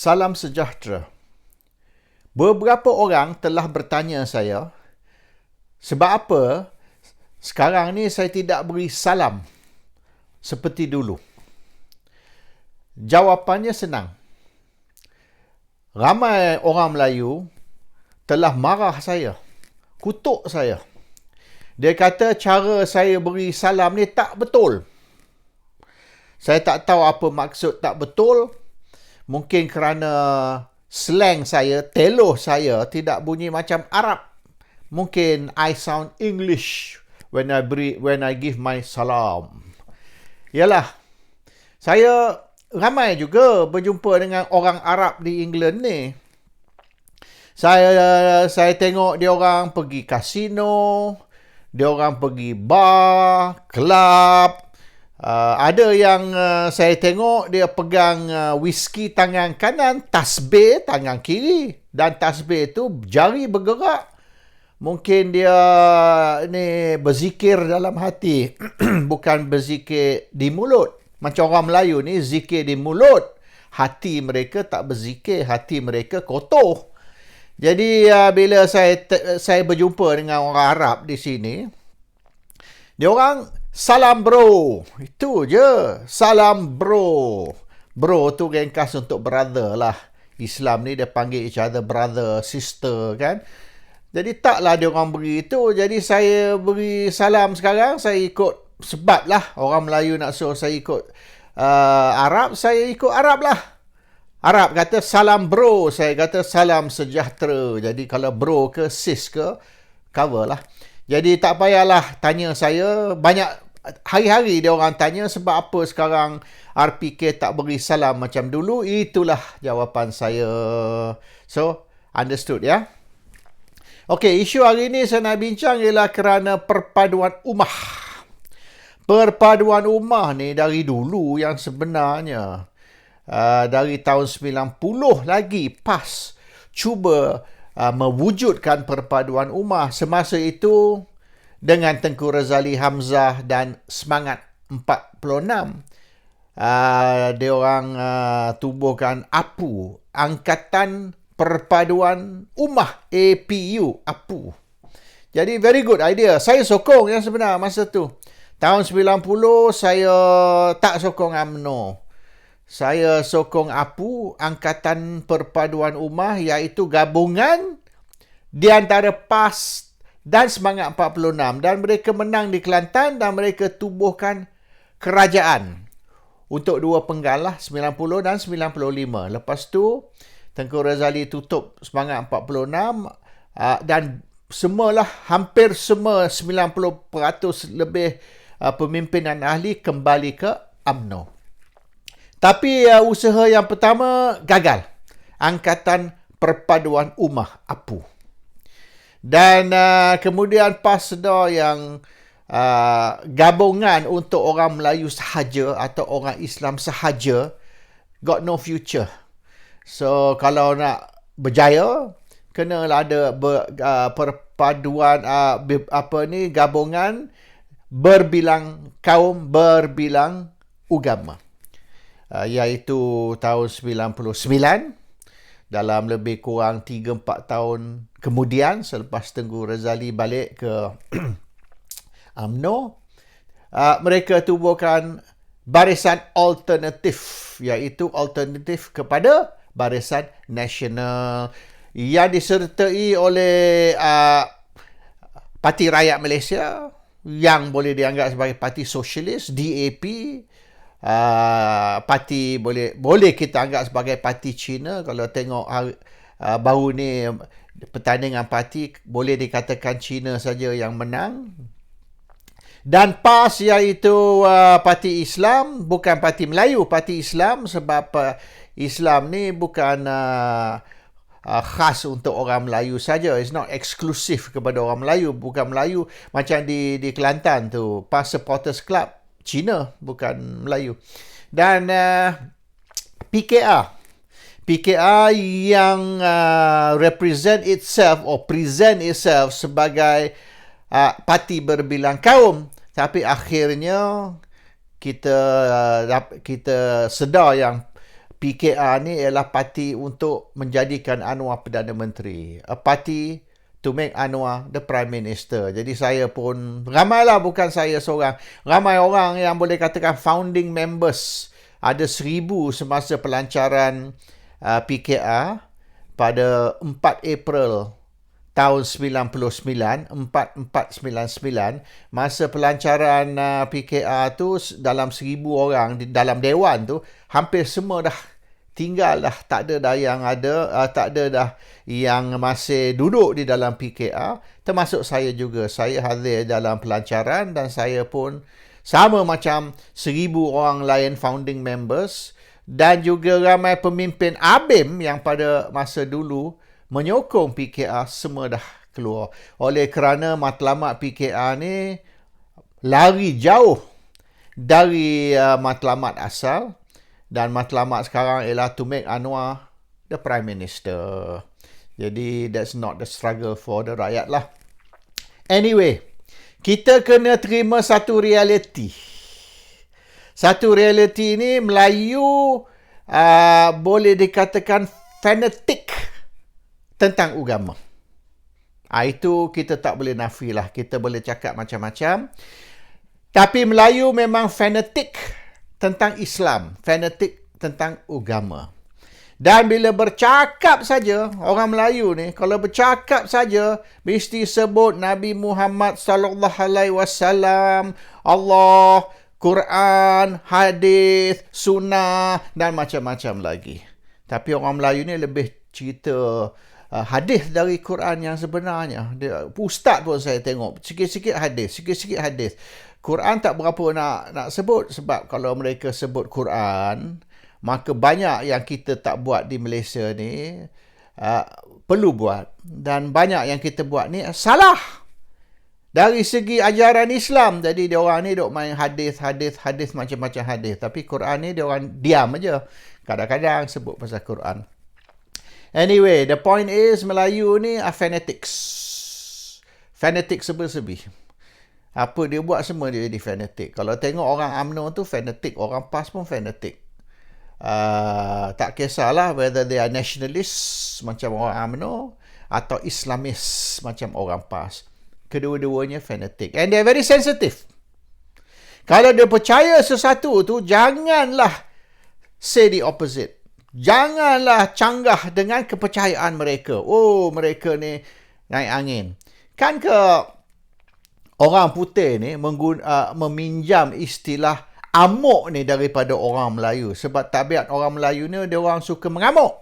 Salam sejahtera. Beberapa orang telah bertanya saya, sebab apa sekarang ni saya tidak beri salam seperti dulu? Jawapannya senang. Ramai orang Melayu telah marah saya, kutuk saya. Dia kata cara saya beri salam ni tak betul. Saya tak tahu apa maksud tak betul. Mungkin kerana slang saya, teloh saya tidak bunyi macam Arab. Mungkin I sound English when I give my salam. Yalah, saya ramai juga berjumpa dengan orang Arab di England ni. Saya tengok dia orang pergi kasino, dia orang pergi bar, club. Ada yang saya tengok dia pegang whisky tangan kanan, tasbih tangan kiri, dan tasbih itu jari bergerak. Mungkin dia ni berzikir dalam hati, bukan berzikir di mulut. Macam orang Melayu ni zikir di mulut, hati mereka tak berzikir, hati mereka kotor. Jadi bila saya berjumpa dengan orang Arab di sini, dia orang salam bro. Itu je. Salam bro. Bro tu ringkas untuk brother lah. Islam ni dia panggil each other brother, sister kan. Jadi taklah dia orang beri itu. Jadi saya beri salam sekarang. Saya ikut sebab lah. Orang Melayu nak suruh saya ikut Arab. Saya ikut Arab lah. Arab kata salam bro. Saya kata salam sejahtera. Jadi kalau bro ke sis ke, cover lah. Jadi tak payahlah tanya saya. Banyak hari-hari dia orang tanya sebab apa sekarang RPK tak beri salam macam dulu. Itulah jawapan saya. So, understood ya? Okey, isu hari ini saya nak bincang ialah kerana perpaduan ummah. Perpaduan ummah ni dari dulu yang sebenarnya. Dari tahun 90 lagi PAS cuba mewujudkan perpaduan ummah. Semasa itu dengan Tengku Razali Hamzah dan Semangat 46, dia orang tubuhkan APU, Angkatan Perpaduan Ummah, APU, APU. Jadi very good idea. Saya sokong yang sebenar masa tu. Tahun 90 saya tak sokong UMNO. Saya sokong APU, Angkatan Perpaduan Ummah, iaitu gabungan di antara PAS dan Semangat 46. Dan mereka menang di Kelantan dan mereka tubuhkan kerajaan untuk dua penggal lah, 90 dan 95. Lepas tu, Tengku Razali tutup Semangat 46 dan semualah, hampir semua 90% lebih pemimpinan ahli kembali ke UMNO. Tapi usaha yang pertama gagal. Angkatan Perpaduan Ummah, APU. Dan kemudian PAS sedar yang gabungan untuk orang Melayu sahaja atau orang Islam sahaja got no future. So kalau nak berjaya, kenalah ada perpaduan gabungan berbilang kaum, berbilang agama. Iaitu tahun 99, dalam lebih kurang 3-4 tahun kemudian selepas Tengku Razali balik ke UMNO, mereka tubuhkan Barisan Alternatif, iaitu alternatif kepada Barisan Nasional yang disertai oleh Parti Rakyat Malaysia yang boleh dianggap sebagai parti sosialis, DAP, parti boleh kita anggap sebagai parti Cina. Kalau tengok baru ni pertandingan parti, boleh dikatakan Cina saja yang menang. Dan PAS iaitu parti Islam, bukan parti Melayu, parti Islam, sebab Islam ni bukan khas untuk orang Melayu saja. It's not eksklusif kepada orang Melayu, bukan Melayu. Macam di Kelantan tu, PAS Supporters Club Cina, bukan Melayu. Dan PKR yang represent itself or present itself sebagai parti berbilang kaum, tapi akhirnya kita sedar yang PKR ni ialah parti untuk menjadikan Anwar Perdana Menteri. A party to make Anwar the Prime Minister. Jadi saya pun, ramailah, bukan saya seorang, ramai orang yang boleh katakan founding members. Ada 1,000 semasa pelancaran PKR pada 4 April tahun 99, 4499. Masa pelancaran PKR tu, dalam 1,000 orang dalam dewan tu, hampir semua dah tinggal dah, tak ada dah yang tak ada dah yang masih duduk di dalam PKR, termasuk saya juga. Saya hadir dalam pelancaran dan saya pun sama macam 1,000 orang lain founding members, dan juga ramai pemimpin ABIM yang pada masa dulu menyokong PKR semua dah keluar. Oleh kerana matlamat PKR ni lari jauh dari matlamat asal, dan matlamat sekarang ialah to make Anwar the Prime Minister. Jadi that's not the struggle for the rakyat lah. Anyway, kita kena terima satu realiti. Satu realiti ni, Melayu boleh dikatakan fanatik tentang agama. Itu kita tak boleh nafilah. Kita boleh cakap macam-macam. Tapi Melayu memang fanatik tentang Islam, fanatik tentang agama. Dan bila bercakap saja, orang Melayu ni, kalau bercakap saja, mesti sebut Nabi Muhammad sallallahu alaihi wasallam, Allah, Quran, hadis, sunnah dan macam-macam lagi. Tapi orang Melayu ni lebih cerita hadis dari Quran yang sebenarnya. Ustaz pun saya tengok, sikit-sikit hadis. Quran tak berapa nak sebut, sebab kalau mereka sebut Quran, maka banyak yang kita tak buat di Malaysia ni perlu buat, dan banyak yang kita buat ni salah dari segi ajaran Islam. Jadi dia orang ni duk main hadis macam-macam hadis, tapi Quran ni dia orang diam aja, kadang-kadang sebut pasal Quran. Anyway, the point is, Melayu ni fanatics. Fanatik seber-sebi. Apa dia buat semua dia jadi fanatik. Kalau tengok orang UMNO tu fanatik, orang PAS pun fanatik. Tak kisahlah whether they are nationalists macam orang UMNO atau Islamis macam orang PAS. Kedua-duanya fanatik. And they are very sensitive. Kalau dia percaya sesuatu tu, janganlah say the opposite. Janganlah canggah dengan kepercayaan mereka. Oh, mereka ni naik angin. Kan orang putih ni meminjam istilah amok ni daripada orang Melayu. Sebab tabiat orang Melayu ni, dia orang suka mengamuk.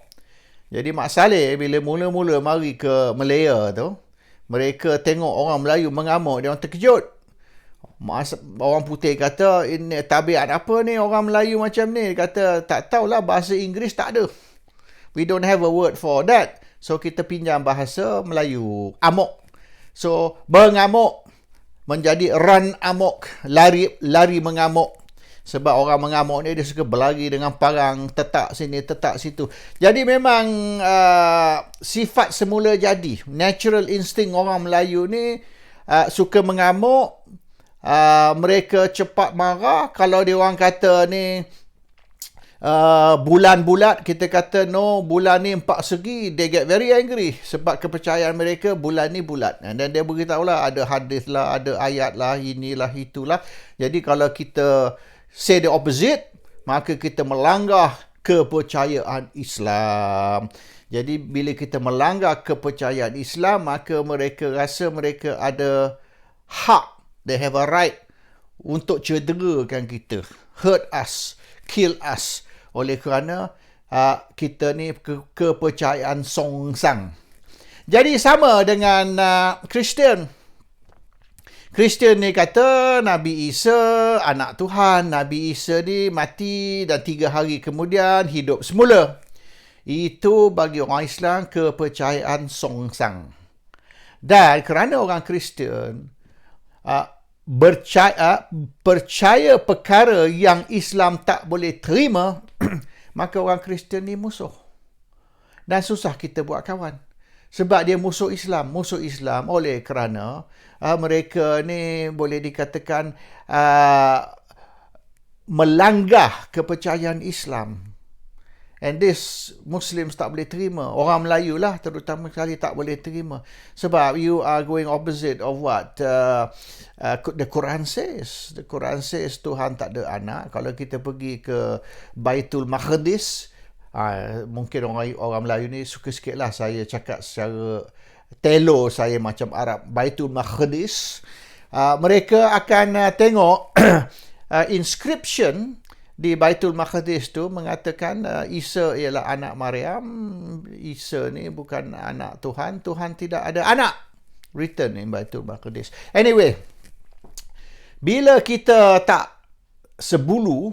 Jadi Mak Saleh bila mula-mula mari ke Malaya tu, mereka tengok orang Melayu mengamuk, dia orang terkejut. Orang putih kata, ini tabiat apa ni orang Melayu macam ni? Dia kata, tak tahulah, bahasa Inggeris tak ada. We don't have a word for that. So kita pinjam bahasa Melayu, amok. So mengamuk menjadi run amok, lari mengamuk. Sebab orang mengamuk ni dia suka berlari dengan parang, tetak sini, tetak situ. Jadi memang sifat semula jadi. Natural instinct orang Melayu ni suka mengamuk. Mereka cepat marah. Kalau dia orang kata ni bulan bulat, kita kata no, bulan ni 4 segi, they get very angry sebab kepercayaan mereka bulan ni bulat. Dan dia beritahulah ada hadis lah, ada ayat lah, inilah itulah. Jadi kalau kita say the opposite, maka kita melanggar kepercayaan Islam. Jadi bila kita melanggar kepercayaan Islam, maka mereka rasa mereka ada hak, they have a right untuk cederakan kita, hurt us, kill us. Oleh kerana kita ni kepercayaan songsang. Jadi sama dengan Kristian. Kristian ni kata Nabi Isa anak Tuhan. Nabi Isa ni mati dan 3 hari kemudian hidup semula. Itu bagi orang Islam kepercayaan songsang. Dan kerana orang Kristian percaya perkara yang Islam tak boleh terima, maka orang Kristian ni musuh. Dan susah kita buat kawan. Sebab dia musuh Islam. Musuh Islam oleh kerana mereka ni boleh dikatakan melanggar kepercayaan Islam. And this Muslims tak boleh terima. Orang Melayu lah terutama sekali tak boleh terima. Sebab you are going opposite of what the Quran says. The Quran says Tuhan tak ada anak. Kalau kita pergi ke Baitul Maqdis, mungkin orang Melayu ni suka sikit lah saya cakap secara telo saya macam Arab. Baitul Maqdis, mereka akan tengok inscription di Baitul Maqdis tu mengatakan Isa ialah anak Maryam. Isa ni bukan anak Tuhan. Tuhan tidak ada anak. Written in Baitul Maqdis. Anyway, bila kita tak sebulu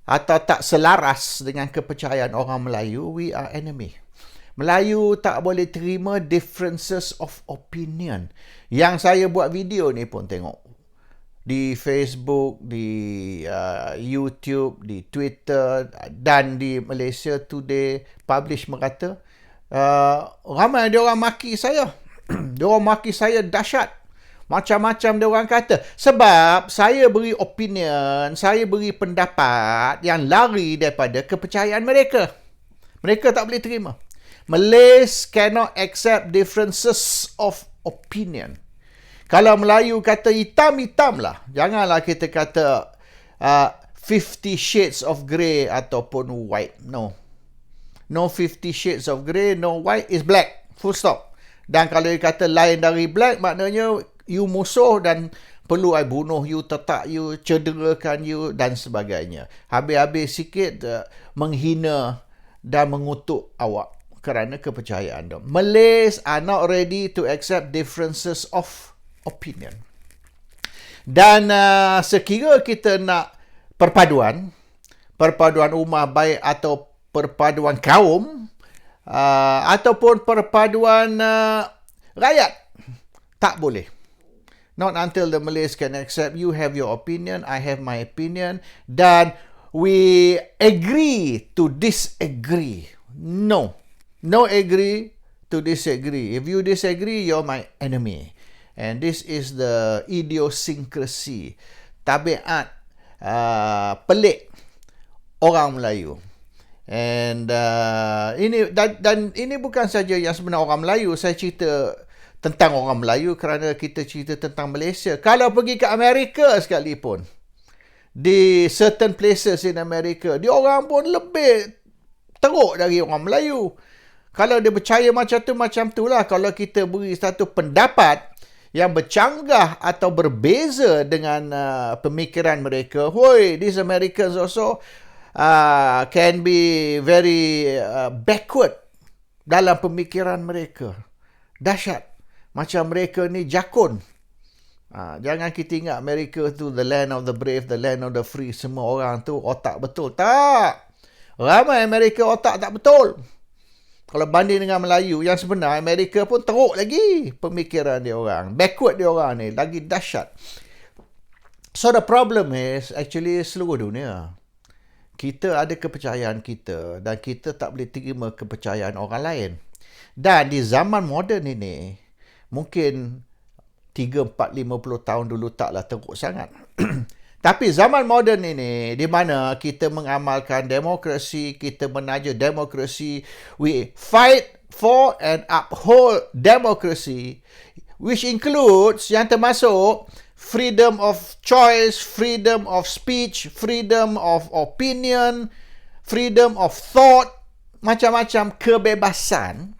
atau tak selaras dengan kepercayaan orang Melayu, we are enemy. Melayu tak boleh terima differences of opinion. Yang saya buat video ni pun tengok. Di Facebook, di YouTube, di Twitter dan di Malaysia Today publish berkata ramai dia orang maki saya. Dia orang maki saya dahsyat. Macam-macam dia orang kata. Sebab saya beri opinion, saya beri pendapat yang lari daripada kepercayaan mereka. Mereka tak boleh terima. Malays cannot accept differences of opinion. Kalau Melayu kata hitam-hitam lah. Janganlah kita kata 50 shades of grey ataupun white. No. No 50 shades of grey, no white, is black. Full stop. Dan kalau you kata lain dari black, maknanya you musuh dan perlu I bunuh you, tetak you, cederakan you dan sebagainya. Habis-habis sikit menghina dan mengutuk awak kerana kepercayaan. Malays are not ready to accept differences of opinion. Dan sekira kita nak perpaduan umat baik atau perpaduan kaum ataupun perpaduan rakyat, tak boleh. Not until the Malays can accept you have your opinion, I have my opinion, dan we agree to disagree. No agree to disagree. If you disagree, you're my enemy. And this is the idiosyncrasy, tabiat pelik orang Melayu. And ini bukan saja yang sebenar orang Melayu. Saya cerita tentang orang Melayu kerana kita cerita tentang Malaysia. Kalau pergi ke Amerika sekalipun, di certain places in America, dia orang pun lebih teruk dari orang Melayu. Kalau dia percaya macam tu lah. Kalau kita beri satu pendapat yang bercanggah atau berbeza dengan pemikiran mereka, these Americans also can be very backward dalam pemikiran mereka. Dahsyat. Macam mereka ni jakun. Jangan kita ingat Amerika tu the land of the brave, the land of the free. Semua orang tu otak betul. Tak. Ramai Amerika otak tak betul. Kalau banding dengan Melayu, yang sebenar Amerika pun teruk lagi pemikiran dia orang. Backward dia orang ni, lagi dahsyat. So the problem is actually seluruh dunia. Kita ada kepercayaan kita dan kita tak boleh terima kepercayaan orang lain. Dan di zaman moden ini, mungkin 3, 4, 50 tahun dulu taklah teruk sangat. Tapi zaman moden ini, di mana kita mengamalkan demokrasi, kita menaja demokrasi, we fight for and uphold democracy, which includes, yang termasuk, freedom of choice, freedom of speech, freedom of opinion, freedom of thought, macam-macam kebebasan.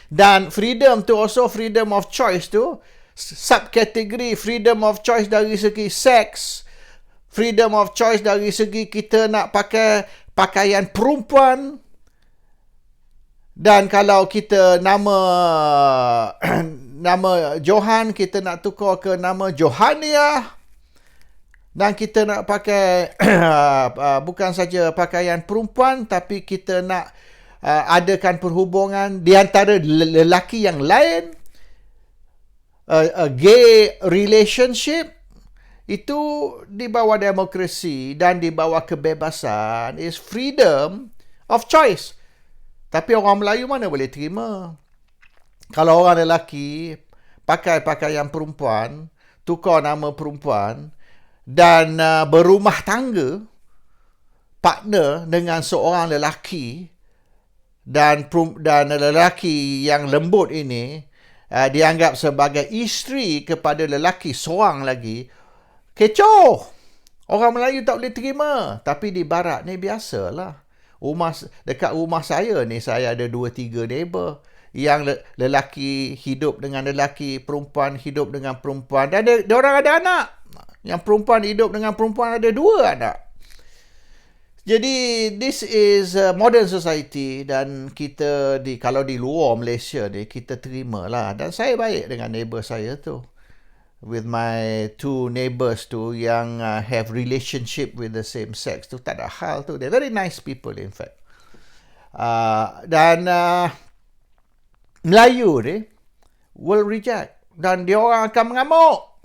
Dan freedom tu also, freedom of choice tu, subkategori freedom of choice dari segi seks, freedom of choice dari segi kita nak pakai pakaian perempuan, dan kalau kita nama Johan kita nak tukar ke nama Johania, dan kita nak pakai bukan saja pakaian perempuan, tapi kita nak adakan perhubungan di antara lelaki yang lain. A gay relationship itu di bawah demokrasi dan di bawah kebebasan, is freedom of choice. Tapi orang Melayu mana boleh terima? Kalau orang lelaki pakai pakaian perempuan, tukar nama perempuan dan berumah tangga, partner dengan seorang lelaki dan lelaki yang lembut ini dianggap sebagai isteri kepada lelaki seorang lagi, kecoh. Orang Melayu tak boleh terima. Tapi di barat ni biasalah. Dekat rumah saya ni, saya ada 2-3 neighbor. Yang lelaki hidup dengan lelaki, perempuan hidup dengan perempuan. Dan dia orang ada anak. Yang perempuan hidup dengan perempuan ada 2 anak. Jadi, this is a modern society. Dan kita, kalau di luar Malaysia ni, kita terimalah. Dan saya baik dengan neighbor saya tu. With my 2 neighbors tu yang have relationship with the same sex tu, tak ada hal tu. They're very nice people in fact. Melayu ni will reject dan dia orang akan mengamuk.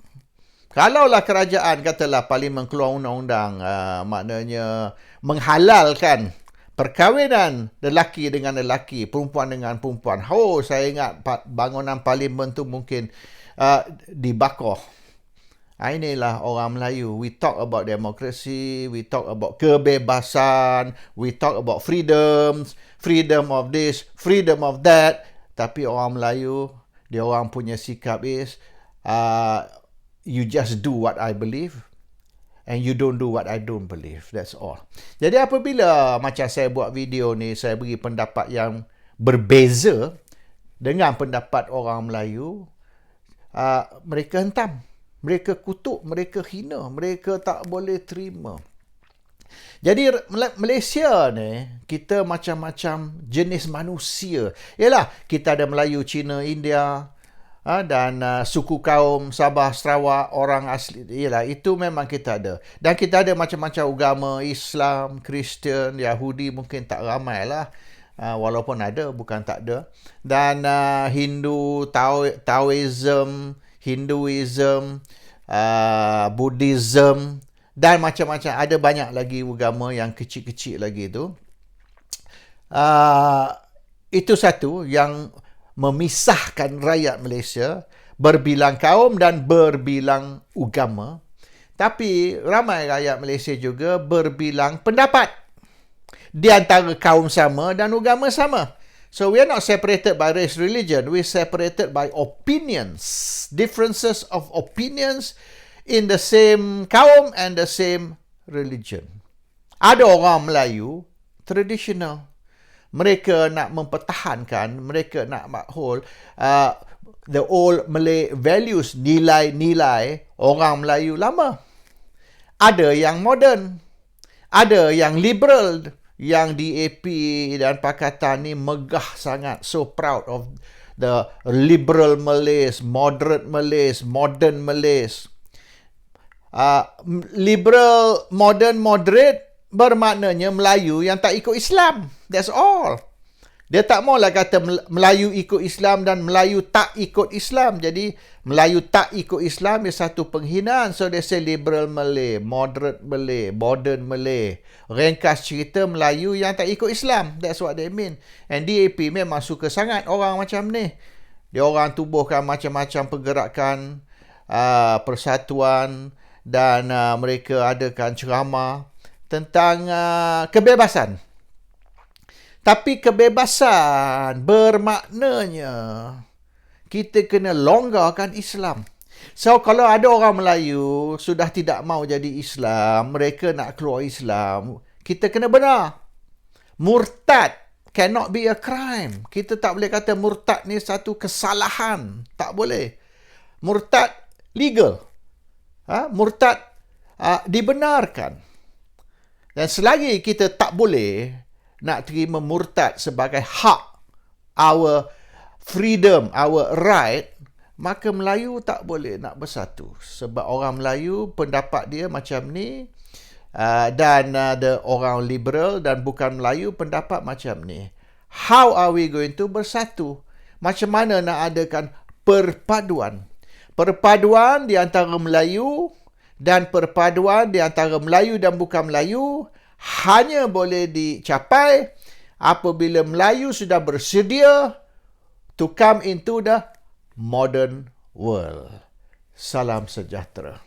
Kalaulah kerajaan katalah parlimen keluar undang-undang maknanya menghalalkan perkahwinan lelaki dengan lelaki, perempuan dengan perempuan. Saya ingat bangunan parlimen tu mungkin dibakar. Inilah orang Melayu. We talk about democracy, we talk about kebebasan, we talk about freedoms, freedom of this, freedom of that. Tapi orang Melayu, dia orang punya sikap is, you just do what I believe and you don't do what I don't believe. That's all. Jadi apabila macam saya buat video ni, saya beri pendapat yang berbeza dengan pendapat orang Melayu, mereka hentam, mereka kutuk, mereka hina, mereka tak boleh terima. Jadi Malaysia ni, kita macam-macam jenis manusia. Yalah, kita ada Melayu, Cina, India, dan suku kaum Sabah, Sarawak, orang asli. Yalah, itu memang kita ada. Dan kita ada macam-macam agama, Islam, Kristian, Yahudi, mungkin tak ramai lah. Walaupun ada, bukan tak ada. Dan Hindu, Taoism, Hinduism, Buddhism, dan macam-macam. Ada banyak lagi agama yang kecil-kecil lagi tu. Itu satu yang memisahkan rakyat Malaysia, berbilang kaum dan berbilang agama. Tapi ramai rakyat Malaysia juga berbilang pendapat di antara kaum sama dan agama sama. So we are not separated by race, religion. We are separated by opinions. Differences of opinions in the same kaum and the same religion. Ada orang Melayu traditional. Mereka nak mempertahankan, mereka nak hold the old Malay values, nilai-nilai orang Melayu lama. Ada yang modern. Ada yang liberal. Yang DAP dan Pakatan ni megah sangat. So proud of the liberal Malays, moderate Malays, modern Malays. Liberal, modern, moderate bermaknanya Melayu yang tak ikut Islam. That's all. Dia tak maulah kata Melayu ikut Islam dan Melayu tak ikut Islam. Jadi, Melayu tak ikut Islam is satu penghinaan. So, they say liberal Malay, moderate Malay, modern Malay. Ringkas cerita Melayu yang tak ikut Islam. That's what they mean. And DAP memang suka sangat orang macam ni. Dia orang tubuhkan macam-macam pergerakan, persatuan, dan mereka adakan ceramah tentang kebebasan. Tapi kebebasan bermaknanya kita kena longgarkan Islam. So, kalau ada orang Melayu sudah tidak mau jadi Islam, mereka nak keluar Islam, kita kena benar. Murtad cannot be a crime. Kita tak boleh kata murtad ni satu kesalahan. Tak boleh. Murtad legal. Murtad dibenarkan. Dan selagi kita tak boleh nak terima murtad sebagai hak, our freedom, our right, maka Melayu tak boleh nak bersatu. Sebab orang Melayu pendapat dia macam ni, dan ada orang liberal dan bukan Melayu pendapat macam ni. How are we going to bersatu? Macam mana nak adakan perpaduan? Perpaduan di antara Melayu dan perpaduan di antara Melayu dan bukan Melayu hanya boleh dicapai apabila Melayu sudah bersedia to come into the modern world. Salam sejahtera.